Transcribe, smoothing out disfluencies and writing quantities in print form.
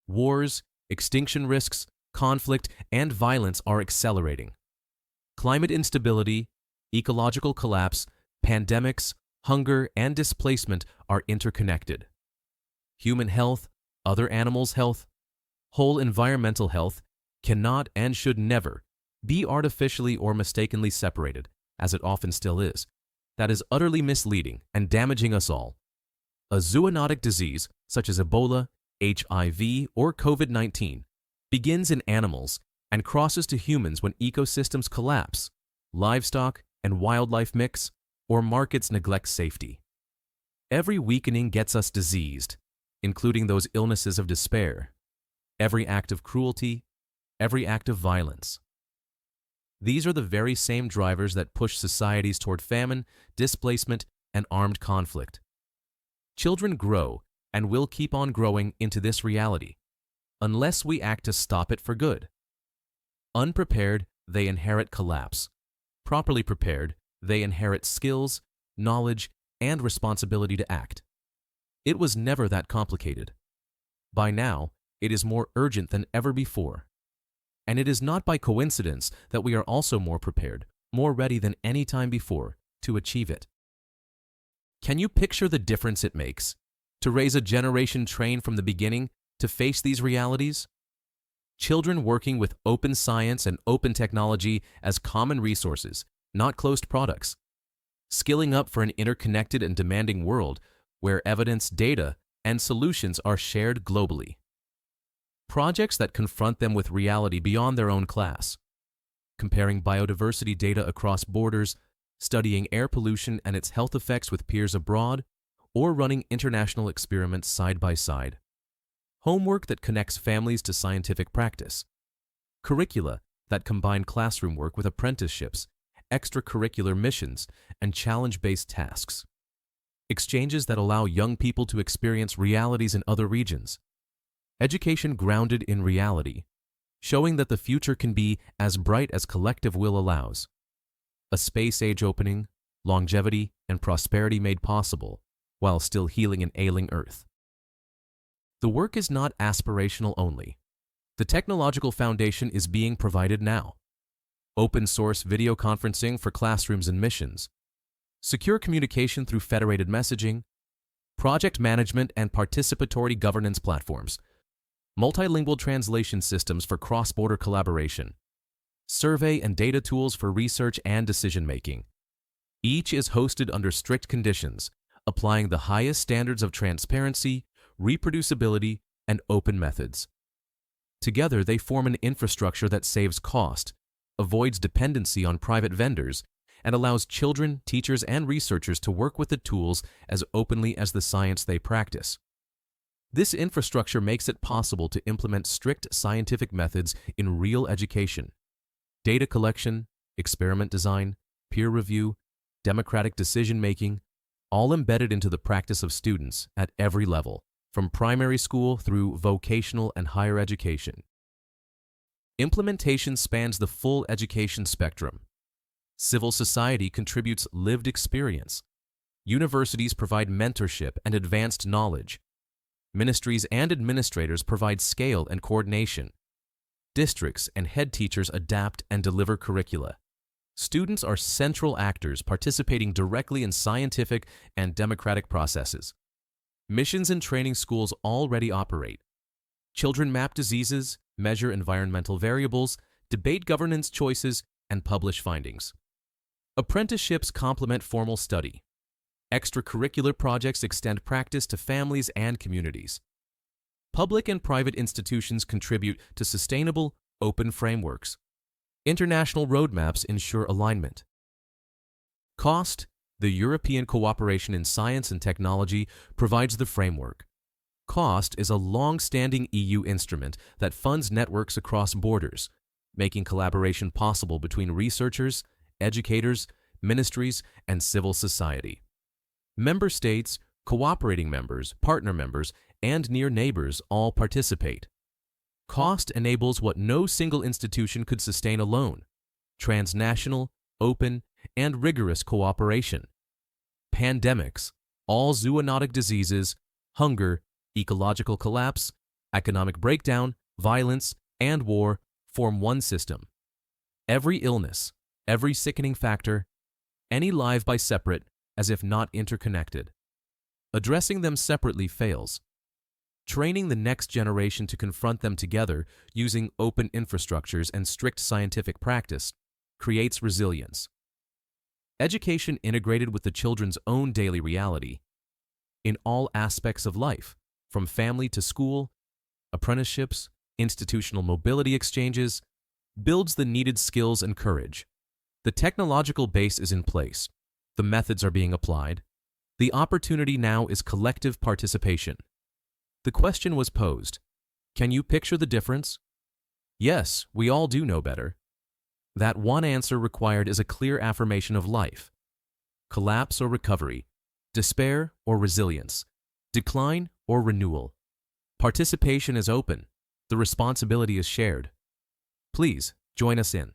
Wars, extinction risks, conflict, and violence are accelerating. Climate instability, ecological collapse, pandemics, hunger, and displacement are interconnected. Human health, other animals' health, whole environmental health cannot and should never be artificially or mistakenly separated, as it often still is. That is utterly misleading and damaging us all. A zoonotic disease, such as Ebola, HIV, or COVID-19, begins in animals and crosses to humans when ecosystems collapse, livestock and wildlife mix, or markets neglect safety. Every weakening gets us diseased, including those illnesses of despair, every act of cruelty, every act of violence. These are the very same drivers that push societies toward famine, displacement, and armed conflict. Children grow and will keep on growing into this reality, unless we act to stop it for good. Unprepared, they inherit collapse. Properly prepared, they inherit skills, knowledge, and responsibility to act. It was never that complicated. By now, it is more urgent than ever before. And it is not by coincidence that we are also more prepared, more ready than any time before to achieve it. Can you picture the difference it makes to raise a generation trained from the beginning to face these realities? Children working with open science and open technology as common resources, not closed products. Skilling up for an interconnected and demanding world where evidence, data, and solutions are shared globally. Projects that confront them with reality beyond their own class. Comparing biodiversity data across borders, studying air pollution and its health effects with peers abroad, or running international experiments side by side. Homework that connects families to scientific practice. Curricula that combine classroom work with apprenticeships, extracurricular missions, and challenge-based tasks. Exchanges that allow young people to experience realities in other regions. Education grounded in reality, showing that the future can be as bright as collective will allows. A space age opening, longevity, and prosperity made possible, while still healing an ailing Earth. The work is not aspirational only. The technological foundation is being provided now. Open source video conferencing for classrooms and missions. Secure communication through federated messaging. Project management and participatory governance platforms. Multilingual translation systems for cross-border collaboration, survey and data tools for research and decision-making. Each is hosted under strict conditions, applying the highest standards of transparency, reproducibility, and open methods. Together, they form an infrastructure that saves cost, avoids dependency on private vendors, and allows children, teachers, and researchers to work with the tools as openly as the science they practice. This infrastructure makes it possible to implement strict scientific methods in real education. Data collection, experiment design, peer review, democratic decision-making, all embedded into the practice of students at every level, from primary school through vocational and higher education. Implementation spans the full education spectrum. Civil society contributes lived experience. Universities provide mentorship and advanced knowledge. Ministries and administrators provide scale and coordination. Districts and head teachers adapt and deliver curricula. Students are central actors participating directly in scientific and democratic processes. Missions and training schools already operate. Children map diseases, measure environmental variables, debate governance choices, and publish findings. Apprenticeships complement formal study. Extracurricular projects extend practice to families and communities. Public and private institutions contribute to sustainable, open frameworks. International roadmaps ensure alignment. COST, the European Cooperation in Science and Technology, provides the framework. COST is a long-standing EU instrument that funds networks across borders, making collaboration possible between researchers, educators, ministries, and civil society. Member states, cooperating members, partner members, and near neighbors all participate. COST enables what no single institution could sustain alone: transnational, open, and rigorous cooperation. Pandemics, all zoonotic diseases, hunger, ecological collapse, Economic breakdown, violence, and war form one system. Every illness, every sickening factor, any live by separate as if not interconnected. Addressing them separately fails. Training the next generation to confront them together using open infrastructures and strict scientific practice creates resilience. Education integrated with the children's own daily reality in all aspects of life, from family to school, apprenticeships, institutional mobility exchanges, builds the needed skills and courage. The technological base is in place. The methods are being applied. The opportunity now is collective participation. The question was posed, can you picture the difference? Yes, we all do know better. That one answer required is a clear affirmation of life. Collapse or recovery, despair or resilience, decline or renewal. Participation is open. The responsibility is shared. Please join us in.